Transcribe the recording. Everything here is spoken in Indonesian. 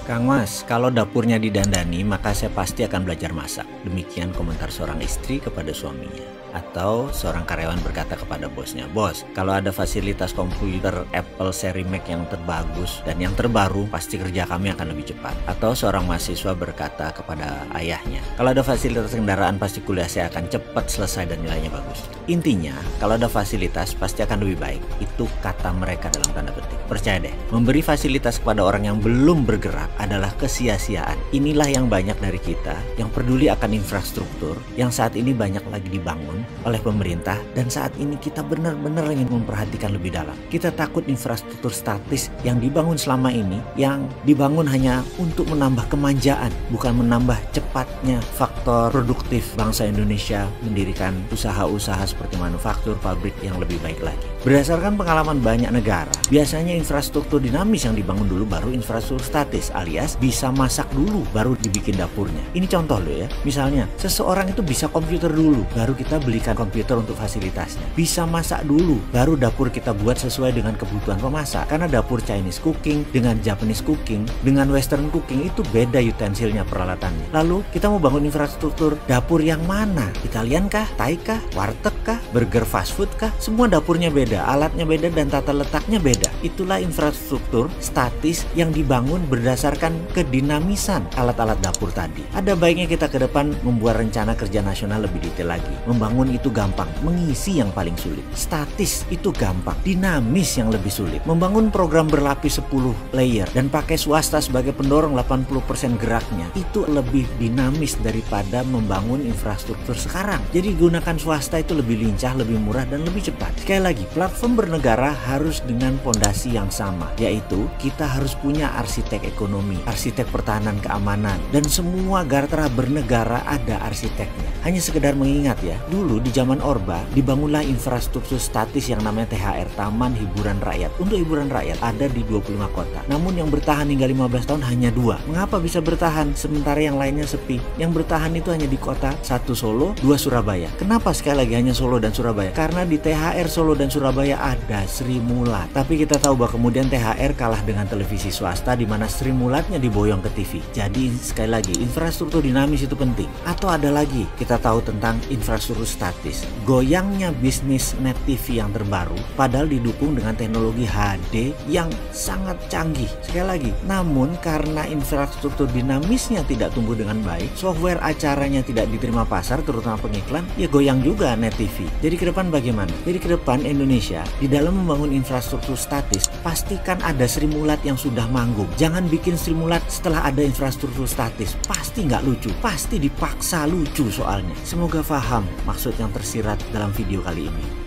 Kang Mas, kalau dapurnya didandani, maka saya pasti akan belajar masak. Demikian komentar seorang istri kepada suaminya. Atau seorang karyawan berkata kepada bosnya, "Bos, kalau ada fasilitas komputer Apple seri Mac yang terbagus dan yang terbaru, pasti kerja kami akan lebih cepat." Atau seorang mahasiswa berkata kepada ayahnya, "Kalau ada fasilitas kendaraan, pasti kuliah saya akan cepat selesai dan nilainya bagus." Intinya, kalau ada fasilitas, pasti akan lebih baik. Itu kata mereka dalam tanda petik. Percaya deh, memberi fasilitas kepada orang yang belum bergerak adalah kesia-siaan. Inilah yang banyak dari kita yang peduli akan infrastruktur yang saat ini banyak lagi dibangun oleh pemerintah, dan saat ini kita benar-benar ingin memperhatikan lebih dalam. Kita takut infrastruktur statis yang dibangun selama ini, yang dibangun hanya untuk menambah kemanjaan, bukan menambah cepatnya faktor produktif bangsa Indonesia mendirikan usaha-usaha seperti manufaktur, pabrik yang lebih baik lagi. Berdasarkan pengalaman banyak negara, biasanya infrastruktur dinamis yang dibangun dulu baru infrastruktur statis, alias bisa masak dulu baru dibikin dapurnya. Ini contoh loh ya. Misalnya, seseorang itu bisa komputer dulu, baru kita belikan komputer untuk fasilitasnya. Bisa masak dulu, baru dapur kita buat sesuai dengan kebutuhan pemasak. Karena dapur Chinese cooking dengan Japanese cooking, dengan Western cooking itu beda utensilnya, peralatannya. Lalu kita mau bangun infrastruktur dapur yang mana? Italian kah? Thai kah? Warteg kah? Burger fast food kah? Semua dapurnya beda, alatnya beda, dan tata letaknya beda. Itulah infrastruktur statis yang dibangun berdasarkan kedinamisan alat-alat dapur tadi. Ada baiknya kita ke depan membuat rencana kerja nasional lebih detail lagi. Membangun itu gampang, mengisi yang paling sulit. Statis itu gampang, dinamis yang lebih sulit. Membangun program berlapis 10 layer dan pakai swasta sebagai pendorong 80% geraknya, itu lebih dinamis daripada membangun infrastruktur sekarang. Jadi gunakan swasta itu lebih lincah, lebih murah, dan lebih cepat. Sekali lagi, platform bernegara harus dengan fondasi yang sama, yaitu kita harus punya arsitek ekonomi, arsitek pertahanan keamanan, dan semua gartra bernegara ada arsiteknya. Hanya sekedar mengingat ya, dulu di zaman Orba dibangunlah infrastruktur statis yang namanya THR, Taman Hiburan Rakyat. Untuk hiburan rakyat ada di 25 kota. Namun yang bertahan hingga 15 tahun hanya 2. Mengapa bisa bertahan sementara yang lainnya sepi? Yang bertahan itu hanya di kota, 1 Solo, 2 Surabaya. Kenapa sekali lagi hanya Solo dan Surabaya? Karena di THR Solo dan Surabaya ada Sri Mulat. Tapi kita tahu bahwa kemudian THR kalah dengan televisi swasta di mana Sri Mulatnya diboyong ke TV. Jadi sekali lagi, infrastruktur dinamis itu penting. Atau ada lagi, kita tahu tentang infrastruktur statis. Goyangnya bisnis net TV yang terbaru padahal didukung dengan teknologi HD yang sangat canggih. Sekali lagi, namun karena infrastruktur dinamisnya tidak tumbuh dengan baik, software acaranya tidak diterima pasar, terutama pengiklan, ya goyang juga net TV. Jadi ke depan bagaimana? Jadi ke depan Indonesia di dalam membangun infrastruktur statis, pastikan ada Sri Mulat yang sudah manggung. Jangan bikin Sri Mulat setelah ada infrastruktur statis. Pasti nggak lucu, pasti dipaksa lucu soalnya. Semoga paham maksud yang tersirat dalam video kali ini.